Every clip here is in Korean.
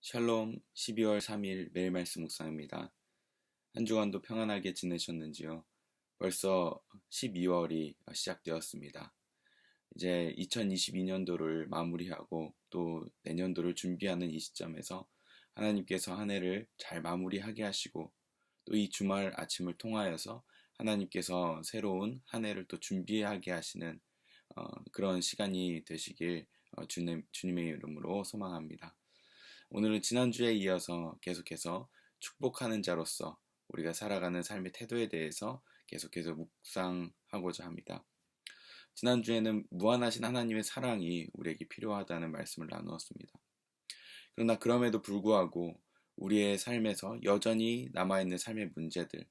샬롬 12월 3일 매일 말씀 묵상입니다. 한 주간도 평안하게 지내셨는지요? 벌써 12월이 시작되었습니다. 이제 2022년도를 마무리하고 또 내년도를 준비하는 이 시점에서 하나님께서 한 해를 잘 마무리하게 하시고 또 이 주말 아침을 통하여서 하나님께서 새로운 한 해를 또 준비하게 하시는 그런 시간이 되시길 주님의 이름으로 소망합니다. 오늘은 지난주에 이어서 계속해서 축복하는 자로서 우리가 살아가는 삶의 태도에 대해서 계속해서 묵상하고자 합니다. 지난주에는 무한하신 하나님의 사랑이 우리에게 필요하다는 말씀을 나누었습니다. 그러나 그럼에도 불구하고 우리의 삶에서 여전히 남아있는 삶의 문제들,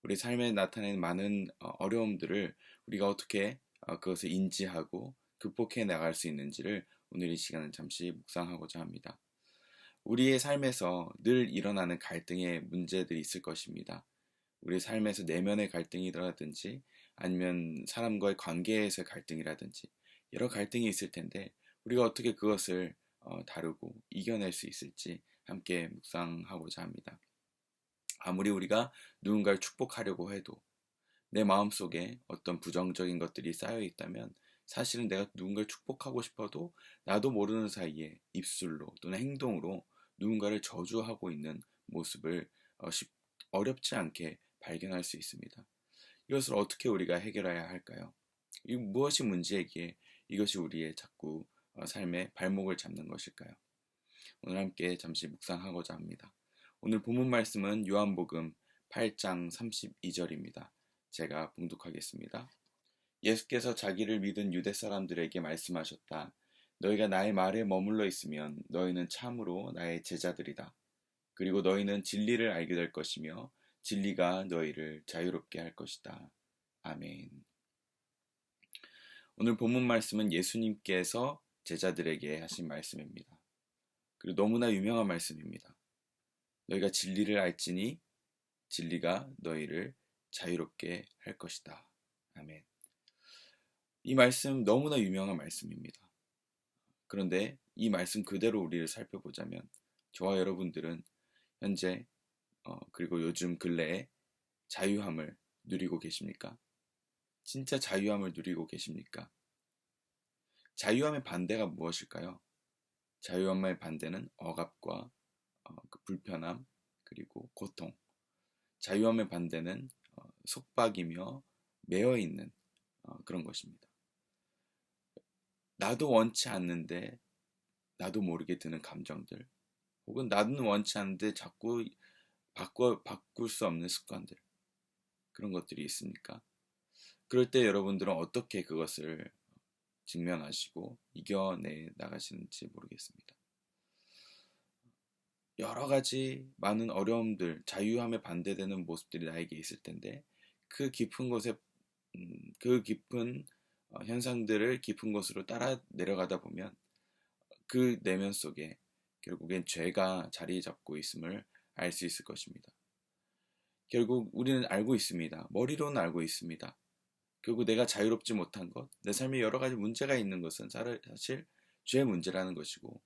우리 삶에 나타내는 많은 어려움들을 우리가 어떻게 그것을 인지하고 극복해 나갈 수 있는지를 오늘 이 시간은 잠시 묵상하고자 합니다. 우리의 삶에서 늘 일어나는 갈등의 문제들이 있을 것입니다. 우리 삶에서 내면의 갈등이라든지 아니면 사람과의 관계에서의 갈등이라든지 여러 갈등이 있을 텐데 우리가 어떻게 그것을 다루고 이겨낼 수 있을지 함께 묵상하고자 합니다. 아무리 우리가 누군가를 축복하려고 해도 내 마음속에 어떤 부정적인 것들이 쌓여 있다면 사실은 내가 누군가를 축복하고 싶어도 나도 모르는 사이에 입술로 또는 행동으로 누군가를 저주하고 있는 모습을 어렵지 않게 발견할 수 있습니다. 이것을 어떻게 우리가 해결해야 할까요? 무엇이 문제이기에 이것이 우리의 자꾸 삶의 발목을 잡는 것일까요? 오늘 함께 잠시 묵상하고자 합니다. 오늘 본문 말씀은 요한복음 8장 32절입니다. 제가 봉독하겠습니다. 예수께서 자기를 믿은 유대 사람들에게 말씀하셨다. 너희가 나의 말에 머물러 있으면 너희는 참으로 나의 제자들이다. 그리고 너희는 진리를 알게 될 것이며 진리가 너희를 자유롭게 할 것이다. 아멘. 오늘 본문 말씀은 예수님께서 제자들에게 하신 말씀입니다. 그리고 너무나 유명한 말씀입니다. 너희가 진리를 알지니 진리가 너희를 자유롭게 할 것이다. 아멘. 이 말씀 너무나 유명한 말씀입니다. 그런데 이 말씀 그대로 우리를 살펴보자면 저와 여러분들은 현재 그리고 요즘 근래에 자유함을 누리고 계십니까? 진짜 자유함을 누리고 계십니까? 자유함의 반대가 무엇일까요? 자유함의 반대는 억압과 그 불편함 그리고 고통. 자유함의 반대는 속박이며 매여 있는 그런 것입니다. 나도 원치 않는데 나도 모르게 드는 감정들, 혹은 나는 원치 않는데 자꾸 바꿀 수 없는 습관들, 그런 것들이 있습니까? 그럴 때 여러분들은 어떻게 그것을 직면하시고 이겨내 나가시는지 모르겠습니다. 여러 가지 많은 어려움들, 자유함에 반대되는 모습들이 나에게 있을 텐데 그 깊은 곳에 그 깊은 현상들을 깊은 곳으로 따라 내려가다 보면 그 내면 속에 결국엔 죄가 자리 잡고 있음을 알 수 있을 것입니다. 결국 우리는 알고 있습니다. 머리로는 알고 있습니다. 결국 내가 자유롭지 못한 것, 내 삶에 여러 가지 문제가 있는 것은 사실 죄의 문제라는 것이고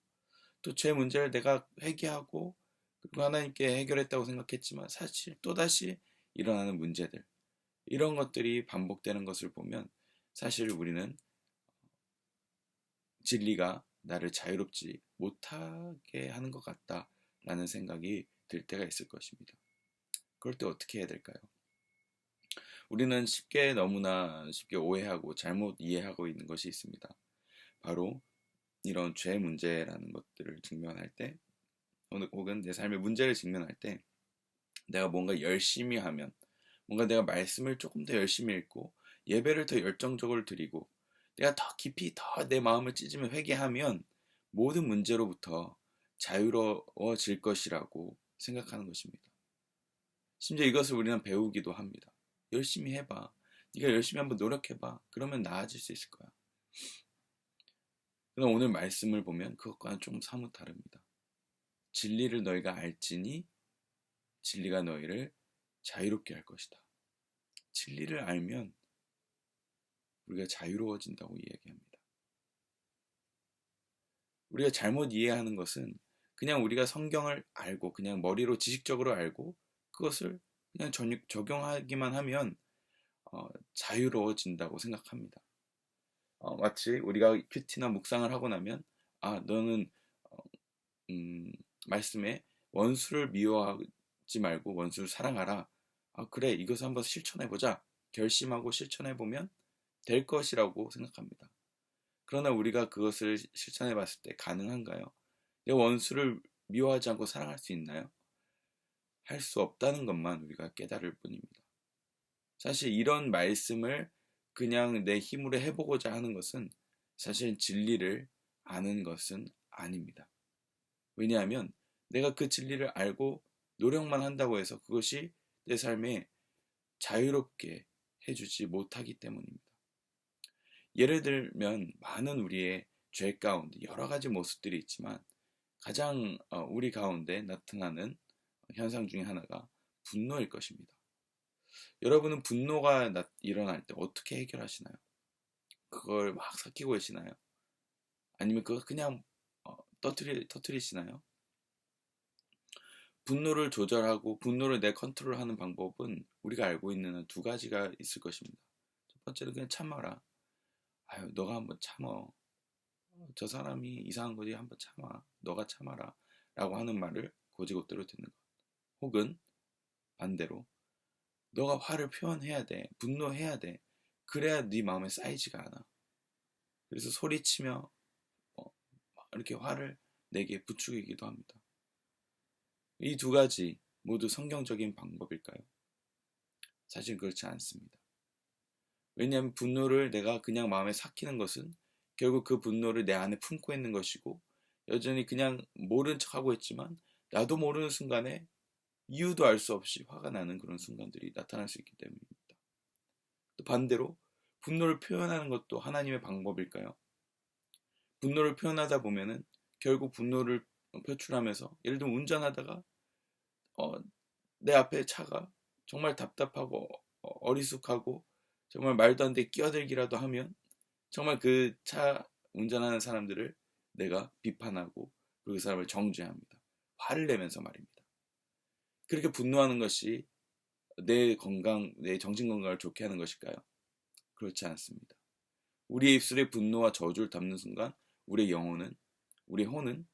또 죄의 문제를 내가 회개하고 그리고 하나님께 해결했다고 생각했지만 사실 또다시 일어나는 문제들, 이런 것들이 반복되는 것을 보면 사실 우리는 진리가 나를 자유롭지 못하게 하는 것 같다라는 생각이 들 때가 있을 것입니다. 그럴 때 어떻게 해야 될까요? 우리는 너무나 쉽게 오해하고 잘못 이해하고 있는 것이 있습니다. 바로 이런 죄 문제라는 것들을 직면할 때 혹은 내 삶의 문제를 직면할 때 내가 뭔가 열심히 하면, 뭔가 내가 말씀을 조금 더 열심히 읽고 예배를 더 열정적으로 드리고 내가 더 깊이 더 내 마음을 찢으며 회개하면 모든 문제로부터 자유로워질 것이라고 생각하는 것입니다. 심지어 이것을 우리는 배우기도 합니다. 열심히 해봐. 네가 열심히 한번 노력해봐. 그러면 나아질 수 있을 거야. 그러나 오늘 말씀을 보면 그것과는 좀 사뭇 다릅니다. 진리를 너희가 알지니 진리가 너희를 자유롭게 할 것이다. 진리를 알면 우리가 자유로워진다고 이야기합니다. 우리가 잘못 이해하는 것은 그냥 우리가 성경을 알고 그냥 머리로 지식적으로 알고 그것을 그냥 적용하기만 하면 자유로워진다고 생각합니다. 마치 우리가 큐티나 묵상을 하고 나면 너는 어, 말씀에 원수를 미워하지 말고 원수를 사랑하라. 그래, 이것을 한번 실천해보자. 결심하고 실천해보면 될 것이라고 생각합니다. 그러나 우리가 그것을 실천해봤을 때 가능한가요? 내 원수를 미워하지 않고 사랑할 수 있나요? 할 수 없다는 것만 우리가 깨달을 뿐입니다. 사실 이런 말씀을 그냥 내 힘으로 해보고자 하는 것은 사실 진리를 아는 것은 아닙니다. 왜냐하면 내가 그 진리를 알고 노력만 한다고 해서 그것이 내 삶에 자유롭게 해주지 못하기 때문입니다. 예를 들면 많은 우리의 죄 가운데 여러 가지 모습들이 있지만 가장 우리 가운데 나타나는 현상 중에 하나가 분노일 것입니다. 여러분은 분노가 일어날 때 어떻게 해결하시나요? 그걸 막 삭히고 계시나요? 아니면 그걸 그냥 터뜨리시나요? 분노를 조절하고 분노를 내 컨트롤하는 방법은 우리가 알고 있는 두 가지가 있을 것입니다. 첫 번째는 그냥 참아라. 너가 한번 참어. 저 사람이 이상한 거지, 한번 참아. 너가 참아라. 라고 하는 말을 고지고대로 듣는 것. 혹은 반대로 너가 화를 표현해야 돼. 분노해야 돼. 그래야 네 마음에 쌓이지가 않아. 그래서 소리치며 이렇게 화를 내게 부추기기도 합니다. 이 두 가지 모두 성경적인 방법일까요? 사실 그렇지 않습니다. 왜냐하면 분노를 내가 그냥 마음에 삭히는 것은 결국 그 분노를 내 안에 품고 있는 것이고 여전히 그냥 모른 척하고 있지만 나도 모르는 순간에 이유도 알 수 없이 화가 나는 그런 순간들이 나타날 수 있기 때문입니다. 또 반대로 분노를 표현하는 것도 하나님의 방법일까요? 분노를 표현하다 보면은 결국 분노를 표출하면서 예를 들면 운전하다가 내 앞에 차가 정말 답답하고 어리숙하고 정말 말도 안 되게 끼어들기라도 하면 정말 그 차 운전하는 사람들을 내가 비판하고 그 사람을 정죄합니다. 화를 내면서 말입니다. 그렇게 분노하는 것이 내 건강, 내 정신 건강을 좋게 하는 것일까요? 그렇지 않습니다. 우리의 입술에 분노와 저주를 담는 순간 우리의 영혼은, 우리의 혼은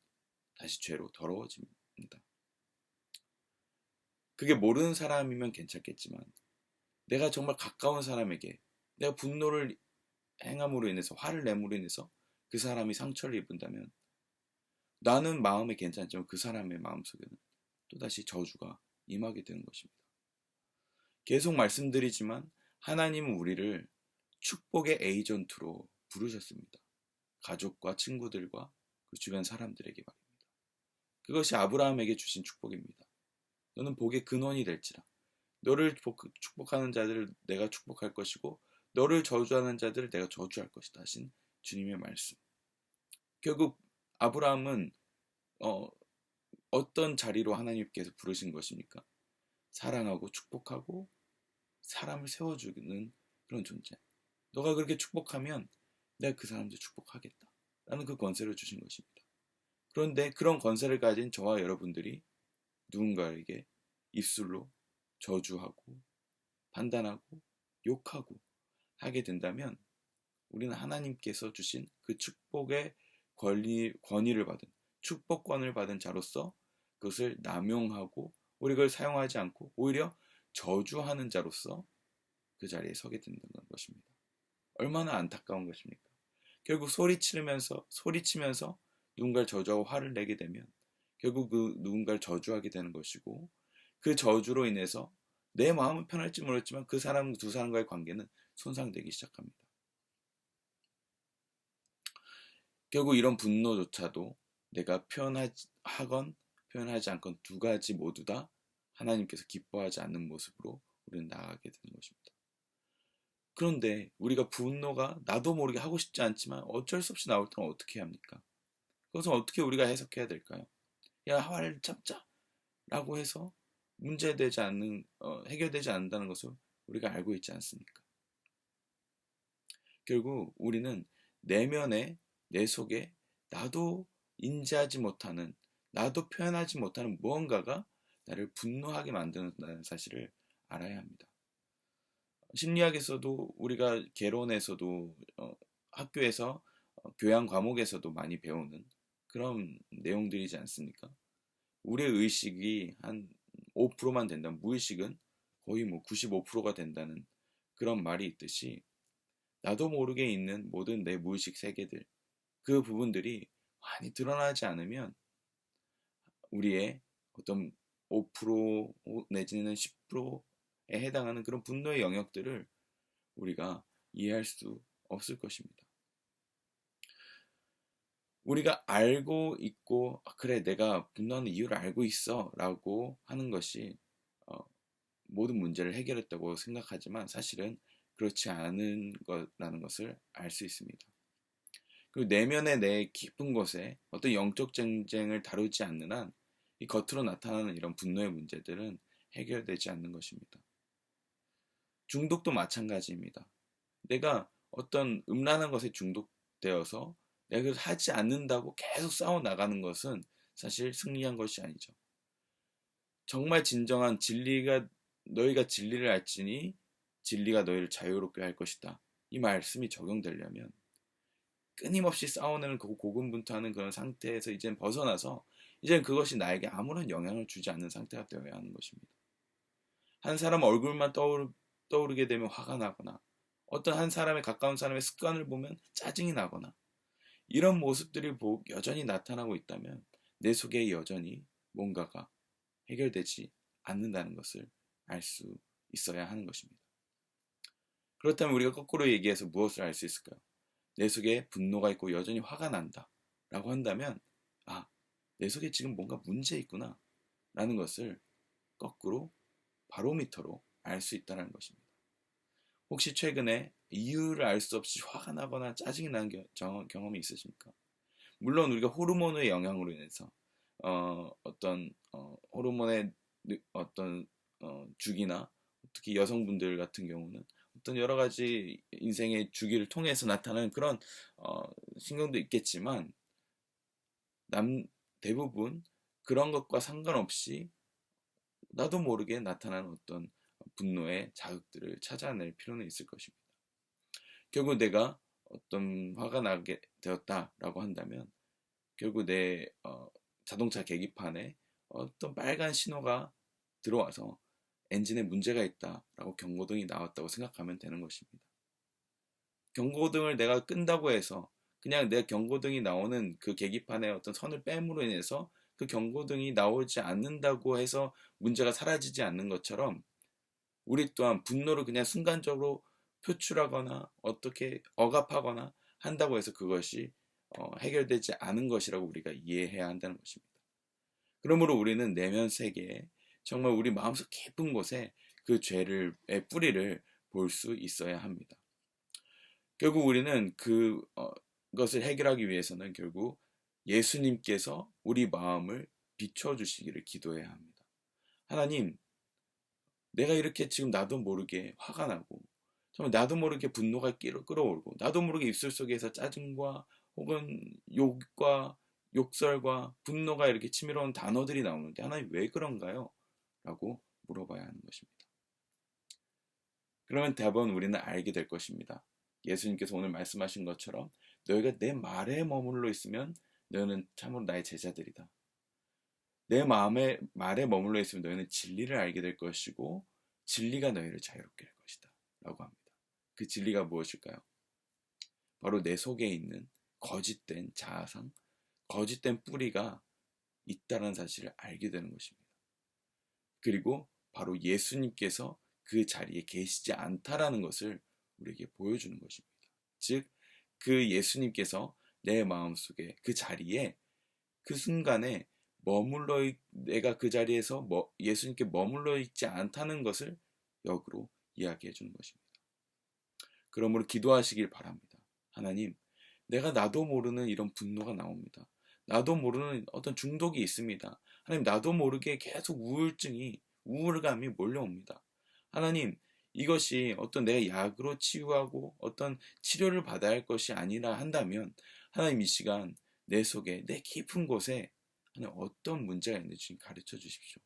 다시 죄로 더러워집니다. 그게 모르는 사람이면 괜찮겠지만 내가 정말 가까운 사람에게 내가 분노를 행함으로 인해서 화를 내므로 인해서 그 사람이 상처를 입은다면 나는 마음에 괜찮지만 그 사람의 마음속에는 또다시 저주가 임하게 되는 것입니다. 계속 말씀드리지만 하나님은 우리를 축복의 에이전트로 부르셨습니다. 가족과 친구들과 그 주변 사람들에게 말입니다. 그것이 아브라함에게 주신 축복입니다. 너는 복의 근원이 될지라. 너를 축복하는 자들을 내가 축복할 것이고 너를 저주하는 자들을 내가 저주할 것이다 하신 주님의 말씀. 결국 아브라함은 어떤 자리로 하나님께서 부르신 것입니까? 사랑하고 축복하고 사람을 세워주는 그런 존재. 너가 그렇게 축복하면 내가 그 사람들 축복하겠다 라는 그 권세를 주신 것입니다. 그런데 그런 권세를 가진 저와 여러분들이 누군가에게 입술로 저주하고 판단하고 욕하고 하게 된다면 우리는 하나님께서 주신 그 축복의 권위를 받은 축복권을 받은 자로서 그것을 남용하고 우리 그걸 사용하지 않고 오히려 저주하는 자로서 그 자리에 서게 된다는 것입니다. 얼마나 안타까운 것입니까? 결국 소리치면서 누군가를 저주하고 화를 내게 되면 결국 그 누군가를 저주하게 되는 것이고 그 저주로 인해서 내 마음은 편할지 모르겠지만 그 사람 두 사람과의 관계는 손상되기 시작합니다. 결국 이런 분노조차도 내가 표현하건 표현하지 않건 두 가지 모두 다 하나님께서 기뻐하지 않는 모습으로 우리는 나아가게 되는 것입니다. 그런데 우리가 분노가 나도 모르게 하고 싶지 않지만 어쩔 수 없이 나올 때는 어떻게 해야 합니까? 그것은 어떻게 우리가 해석해야 될까요? 야, 화를 참자 라고 해서 문제되지 않는 해결되지 않는다는 것을 우리가 알고 있지 않습니까? 결국 우리는 내면에 내 속에 나도 인지하지 못하는 나도 표현하지 못하는 무언가가 나를 분노하게 만드는다는 사실을 알아야 합니다. 심리학에서도 우리가 개론에서도 학교에서 교양 과목에서도 많이 배우는 그런 내용들이지 않습니까? 우리의 의식이 한 5%만 된다면 무의식은 거의 뭐 95%가 된다는 그런 말이 있듯이 나도 모르게 있는 모든 내 무의식 세계들 그 부분들이 많이 드러나지 않으면 우리의 어떤 5% 내지는 10%에 해당하는 그런 분노의 영역들을 우리가 이해할 수 없을 것입니다. 우리가 알고 있고 그래 내가 분노하는 이유를 알고 있어 라고 하는 것이 모든 문제를 해결했다고 생각하지만 사실은 그렇지 않은 거라는 것을 알 수 있습니다. 그리고 내면의 내 깊은 곳에 어떤 영적 전쟁을 다루지 않는 한 이 겉으로 나타나는 이런 분노의 문제들은 해결되지 않는 것입니다. 중독도 마찬가지입니다. 내가 어떤 음란한 것에 중독되어서 내가 그걸 하지 않는다고 계속 싸워 나가는 것은 사실 승리한 것이 아니죠. 정말 진정한 진리가 너희가 진리를 알지니 진리가 너희를 자유롭게 할 것이다. 이 말씀이 적용되려면 끊임없이 싸우는 고군분투하는 그런 상태에서 이제는 벗어나서 이제는 그것이 나에게 아무런 영향을 주지 않는 상태가 되어야 하는 것입니다. 한 사람 얼굴만 떠오르게 되면 화가 나거나 어떤 한 사람의 가까운 사람의 습관을 보면 짜증이 나거나 이런 모습들이 여전히 나타나고 있다면 내 속에 여전히 뭔가가 해결되지 않는다는 것을 알 수 있어야 하는 것입니다. 그렇다면 우리가 거꾸로 얘기해서 무엇을 알 수 있을까요? 내 속에 분노가 있고 여전히 화가 난다 라고 한다면 내 속에 지금 뭔가 문제 있구나 라는 것을 거꾸로 바로미터로 알 수 있다는 것입니다. 혹시 최근에 이유를 알 수 없이 화가 나거나 짜증이 나는 경험이 있으십니까? 물론 우리가 호르몬의 영향으로 인해서 어떤 호르몬의 어떤 주기나 특히 여성분들 같은 경우는 어떤 여러 가지 인생의 주기를 통해서 나타나는 그런 신경도 있겠지만 대부분 그런 것과 상관없이 나도 모르게 나타나는 어떤 분노의 자극들을 찾아낼 필요는 있을 것입니다. 결국 내가 어떤 화가 나게 되었다라고 한다면 결국 내 자동차 계기판에 어떤 빨간 신호가 들어와서 엔진에 문제가 있다라고 경고등이 나왔다고 생각하면 되는 것입니다. 경고등을 내가 끈다고 해서 그냥 내 경고등이 나오는 그 계기판에 어떤 선을 뺨으로 인해서 그 경고등이 나오지 않는다고 해서 문제가 사라지지 않는 것처럼 우리 또한 분노를 그냥 순간적으로 표출하거나 어떻게 억압하거나 한다고 해서 그것이 해결되지 않은 것이라고 우리가 이해해야 한다는 것입니다. 그러므로 우리는 내면 세계에 정말 우리 마음속 깊은 곳에 그 죄의 뿌리를 볼 수 있어야 합니다. 결국 우리는 그것을 해결하기 위해서는 결국 예수님께서 우리 마음을 비춰주시기를 기도해야 합니다. 하나님, 내가 이렇게 지금 나도 모르게 화가 나고 정말 나도 모르게 분노가 끌어오르고 나도 모르게 입술 속에서 짜증과 혹은 욕과 욕설과 분노가 이렇게 치밀어오는 단어들이 나오는데 하나님 왜 그런가요? 라고 물어봐야 하는 것입니다. 그러면 대부분 우리는 알게 될 것입니다. 예수님께서 오늘 말씀하신 것처럼 너희가 내 말에 머물러 있으면 너희는 참으로 나의 제자들이다. 내 마음에 말에 머물러 있으면 너희는 진리를 알게 될 것이고 진리가 너희를 자유롭게 할 것이다 라고 합니다. 그 진리가 무엇일까요? 바로 내 속에 있는 거짓된 자아상, 거짓된 뿌리가 있다는 사실을 알게 되는 것입니다. 그리고 바로 예수님께서 그 자리에 계시지 않다라는 것을 우리에게 보여주는 것입니다. 즉, 그 예수님께서 내 마음속에 그 자리에 그 순간에 내가 그 자리에서 예수님께 머물러 있지 않다는 것을 역으로 이야기해 주는 것입니다. 그러므로 기도하시길 바랍니다. 하나님, 내가 나도 모르는 이런 분노가 나옵니다. 나도 모르는 어떤 중독이 있습니다. 하나님, 나도 모르게 계속 우울감이 몰려옵니다. 하나님, 이것이 어떤 내가 약으로 치유하고 어떤 치료를 받아야 할 것이 아니라 한다면 하나님 이 시간 내 속에 내 깊은 곳에 하는 어떤 문제가 있는지 주님 가르쳐 주십시오.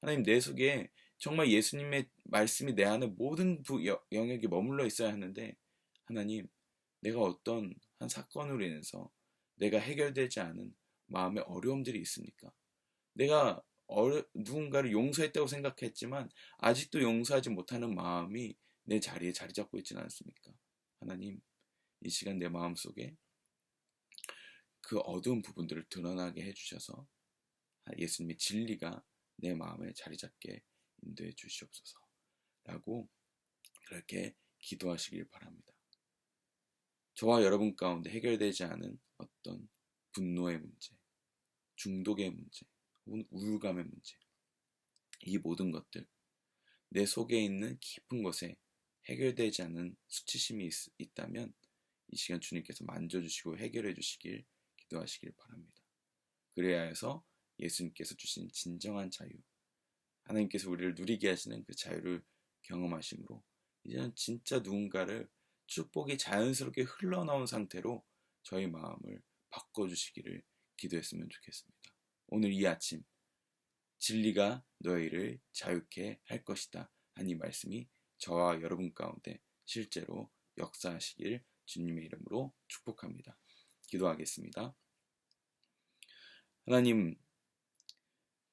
하나님, 내 속에 정말 예수님의 말씀이 내 안에 모든 영역이 머물러 있어야 하는데, 하나님, 내가 어떤 한 사건으로 인해서 내가 해결되지 않은 마음의 어려움들이 있습니까? 내가 누군가를 용서했다고 생각했지만 아직도 용서하지 못하는 마음이 내 자리에 자리 잡고 있지는 않습니까? 하나님, 이 시간 내 마음속에 그 어두운 부분들을 드러나게 해주셔서 예수님의 진리가 내 마음에 자리 잡게 인도해 주시옵소서 라고 그렇게 기도하시길 바랍니다. 저와 여러분 가운데 해결되지 않은 어떤 분노의 문제, 중독의 문제, 혹은 우울감의 문제, 이 모든 것들, 내 속에 있는 깊은 곳에 해결되지 않은 수치심이 있다면 이 시간 주님께서 만져주시고 해결해 주시길 기도하시길 바랍니다. 그래야 해서 예수님께서 주신 진정한 자유, 하나님께서 우리를 누리게 하시는 그 자유를 경험하심으로 이제는 진짜 누군가를 축복이 자연스럽게 흘러나온 상태로 저희 마음을 바꿔주시기를 기도했으면 좋겠습니다. 오늘 이 아침 진리가 너희를 자유케 할 것이다 한 이 말씀이 저와 여러분 가운데 실제로 역사하시길 주님의 이름으로 축복합니다. 기도하겠습니다. 하나님,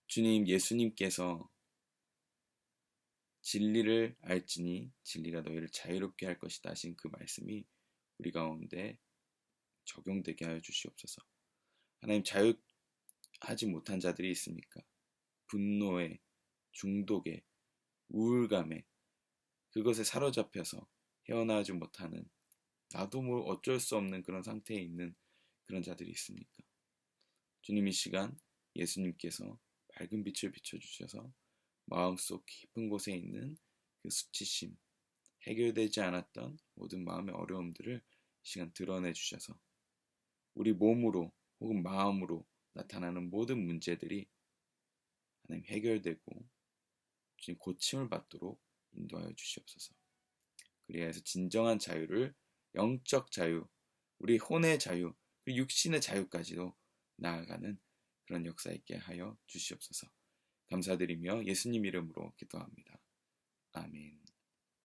주님 예수님께서 진리를 알지니 진리가 너희를 자유롭게 할 것이다 하신 그 말씀이 우리 가운데 적용되게 하여 주시옵소서. 하나님, 자유하지 못한 자들이 있습니까? 분노에, 중독에, 우울감에, 그것에 사로잡혀서 헤어나오지 못하는, 나도 뭐 어쩔 수 없는 그런 상태에 있는 그런 자들이 있습니까? 주님, 이 시간 예수님께서 밝은 빛을 비춰주셔서 마음속 깊은 곳에 있는 그 수치심, 해결되지 않았던 모든 마음의 어려움들을 이 시간 드러내 주셔서 우리 몸으로 혹은 마음으로 나타나는 모든 문제들이 하나님 해결되고 주님 고침을 받도록 인도하여 주시옵소서. 그래야 해서 진정한 자유를, 영적 자유, 우리 혼의 자유, 그 육신의 자유까지도 나아가는 그런 역사 있게 하여 주시옵소서. 감사드리며 예수님 이름으로 기도합니다. 아멘.